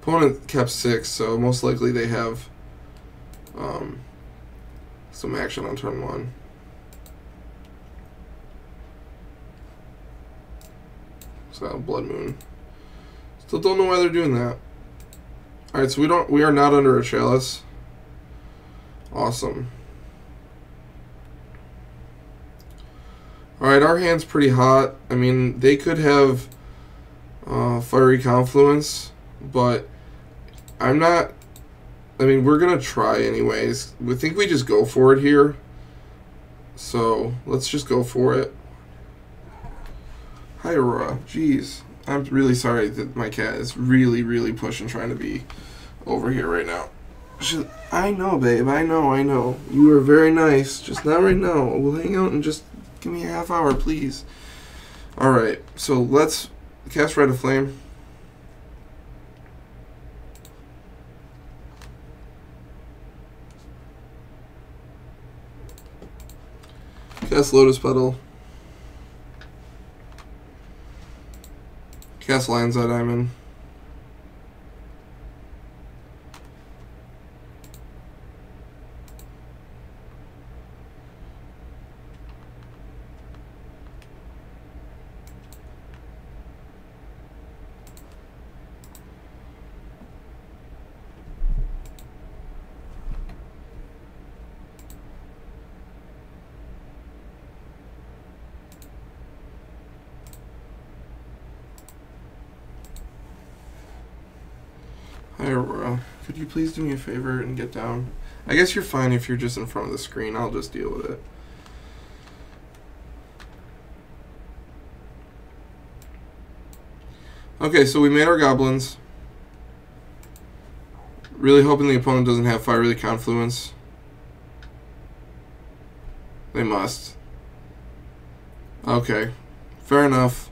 Opponent kept 6, so most likely they have some action on turn 1. So Blood Moon. Still don't know why they're doing that. Alright, so we are not under a Chalice. Awesome. Alright, our hand's pretty hot. I mean, they could have Fiery Confluence, but I'm not. I mean, we're gonna try anyways. We think we just go for it here. So let's just go for it. Hi, Aurora. Jeez, I'm really sorry that my cat is really, really pushing, trying to be over here right now. I know, babe. I know. You are very nice. Just not right now. We'll hang out and just give me a half hour, please. All right. So let's cast Red of Flame. Cast Lotus Petal. Cast Lion's Eye Diamond. Hi, Aurora. Could you please do me a favor and get down? I guess you're fine if you're just in front of the screen. I'll just deal with it. Okay, so we made our goblins. Really hoping the opponent doesn't have Fiery Confluence. They must. Okay, fair enough.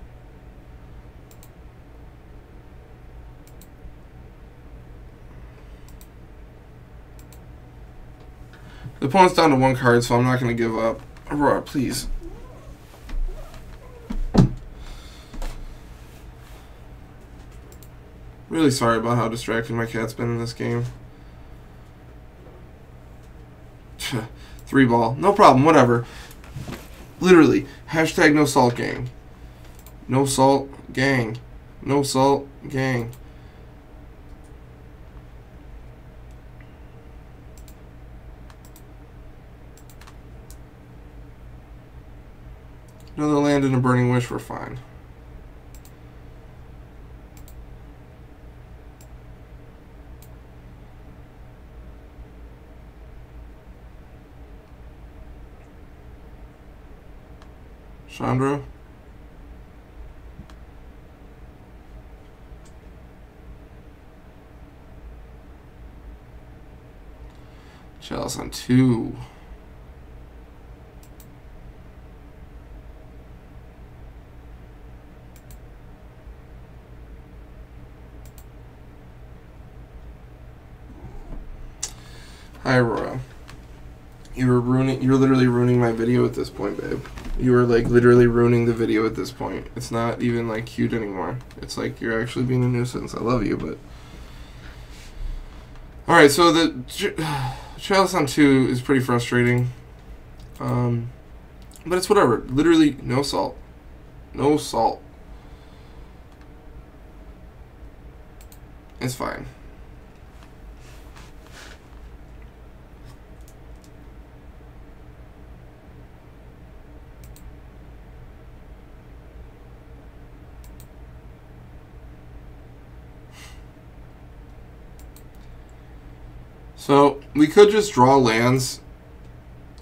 The opponent's down to 1 card, so I'm not going to give up. Aurora, please. Really sorry about how distracted my cat's been in this game. 3 ball. No problem, whatever. Literally, hashtag no salt gang. No salt gang. No salt gang. Another land and a burning wish, we're fine. Chandra. Chalice on 2. Hi, Aurora. You're literally ruining my video at this point, babe. You are like literally ruining the video at this point. It's not even like cute anymore. It's like you're actually being a nuisance. I love you, but all right. So the Chalice on 2 is pretty frustrating, but it's whatever. Literally, no salt, no salt. It's fine. So we could just draw lands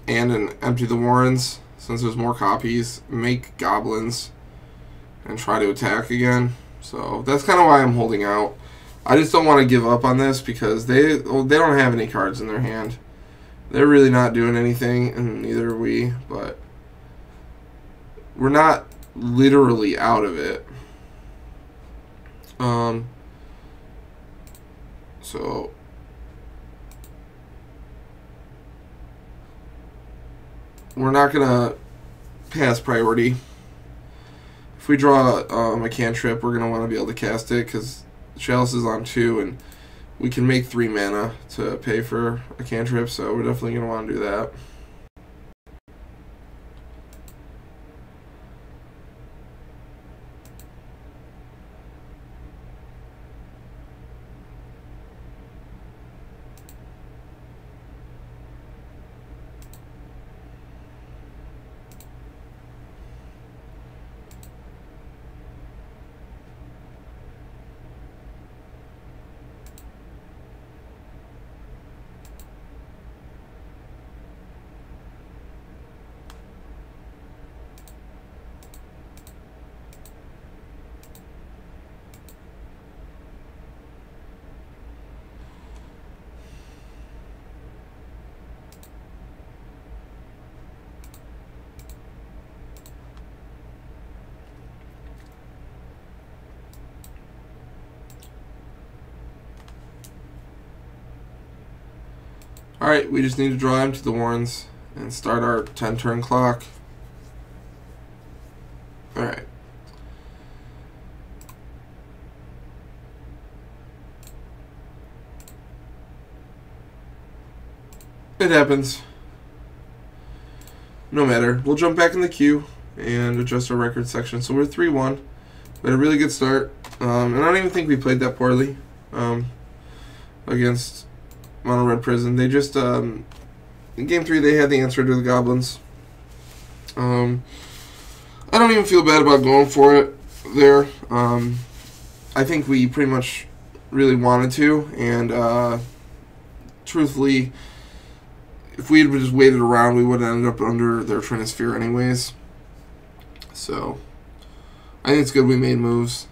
and empty the Warrens since there's more copies, make goblins, and try to attack again. So that's kind of why I'm holding out. I just don't want to give up on this because they don't have any cards in their hand. They're really not doing anything, and neither are we, but we're not literally out of it. So we're not gonna pass priority. If we draw a cantrip, we're gonna want to be able to cast it because Chalice is on 2, and we can make 3 mana to pay for a cantrip, so we're definitely gonna want to do that. Alright, we just need to draw him to the Warrens and start our 10-turn clock. Alright. It happens. No matter. We'll jump back in the queue and adjust our record section. So we're 3-1. We had a really good start. And I don't even think we played that poorly against Mono Red Prison. They just in game 3 they had the answer to the goblins. I don't even feel bad about going for it there. I think we pretty much really wanted to, and truthfully, if we had just waited around, we would have ended up under their Trinisphere anyways. So I think it's good we made moves.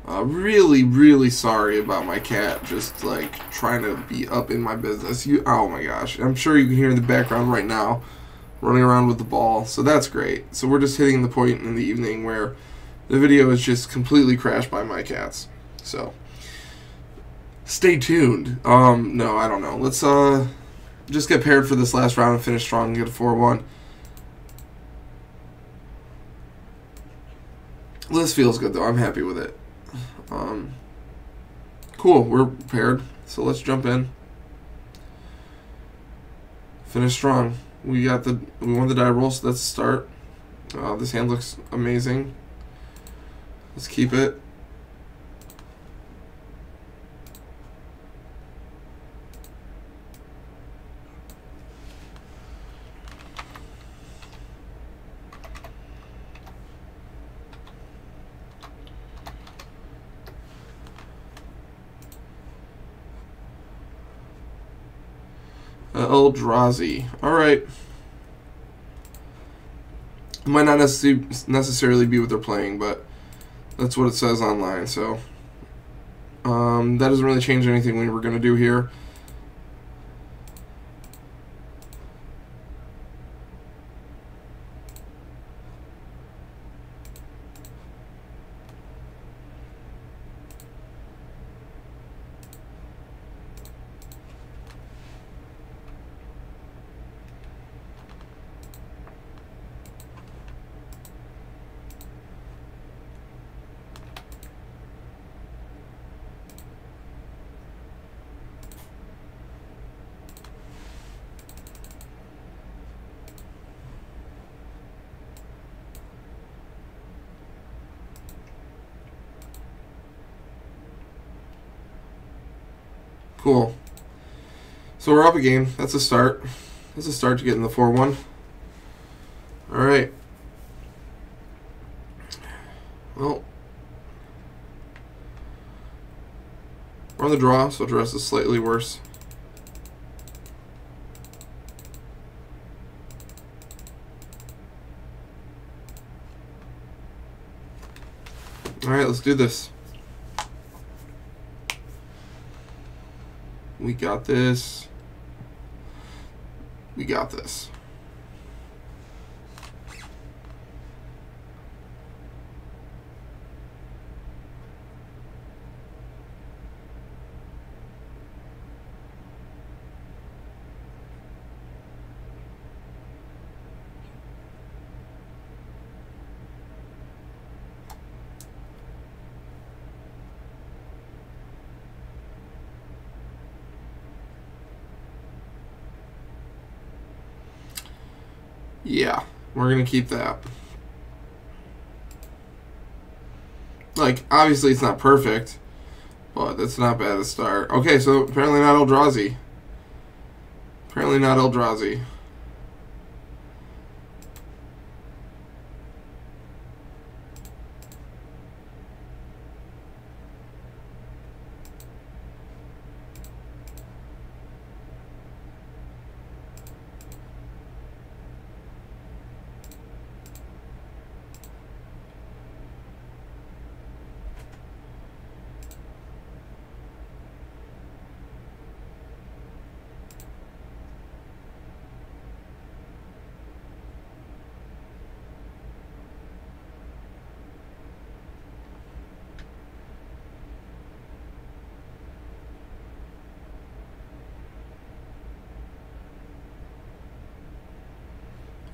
Really, really sorry about my cat just like trying to be up in my business. Oh my gosh. I'm sure you can hear in the background right now running around with the ball. So that's great. So we're just hitting the point in the evening where the video is just completely crashed by my cats. So stay tuned. No, I don't know. just get paired for this last round and finish strong and get a 4-1. This feels good, though. I'm happy with it. Cool. We're paired. So let's jump in. Finish strong. We won the die roll, so that's a start. This hand looks amazing. Let's keep it. Eldrazi. Alright. Might not necessarily be what they're playing, but that's what it says online, so that doesn't really change anything we were going to do here. Cool. So we're up a game. That's a start. That's a start to getting the 4-1. Alright. Well, we're on the draw, so dress is slightly worse. Alright, let's do this. We got this. We got this. Yeah, we're going to keep that. Like, obviously it's not perfect, but that's not bad to start. Okay, so apparently not Eldrazi. Apparently not Eldrazi.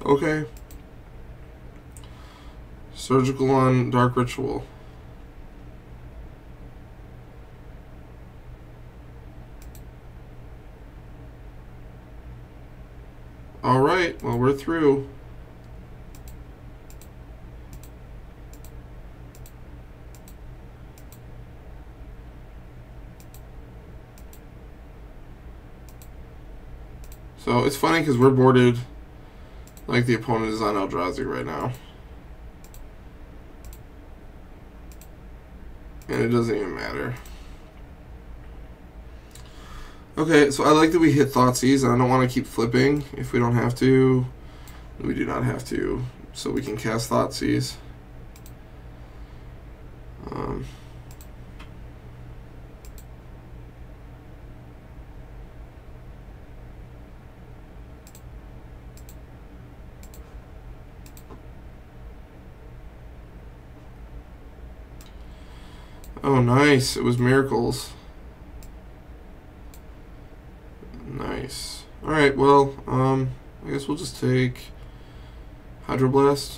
Okay. Surgical on Dark Ritual. Alright, well, we're through. So it's funny because we're boarded like the opponent is on Eldrazi right now. And it doesn't even matter. Okay, so I like that we hit Thoughtseize, and I don't want to keep flipping if we don't have to. We do not have to, so we can cast Thoughtseize. Oh, nice. It was Miracles. Nice. Alright, well, I guess we'll just take Hydroblast.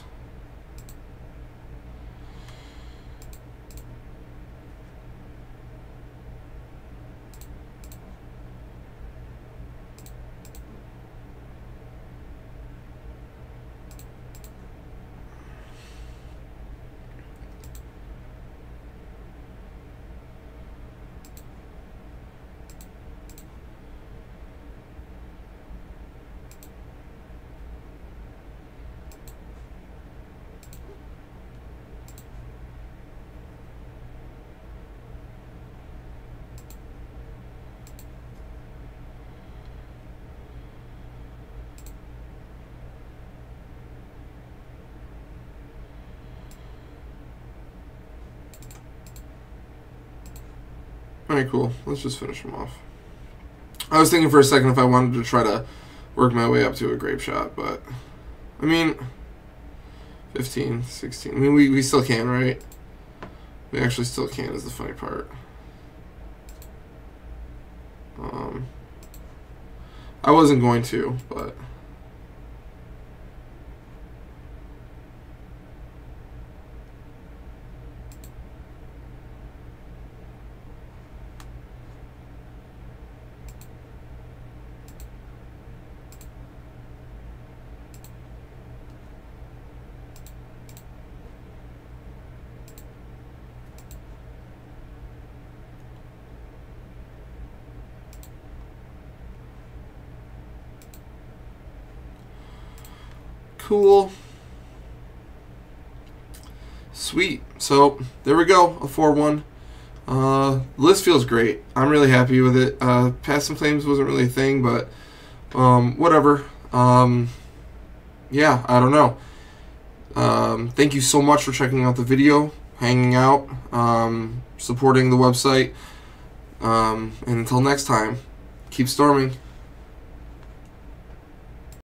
Alright, cool. Let's just finish him off. I was thinking for a second if I wanted to try to work my way up to a grape shot, but I mean 15, 16. I mean we still can, right? We actually still can is the funny part. I wasn't going to, but cool. Sweet. So there we go, a 4-1. List feels great. I'm really happy with it. Past and Flames wasn't really a thing, but whatever. Yeah, I don't know. Thank you so much for checking out the video, hanging out, supporting the website, and until next time, keep storming.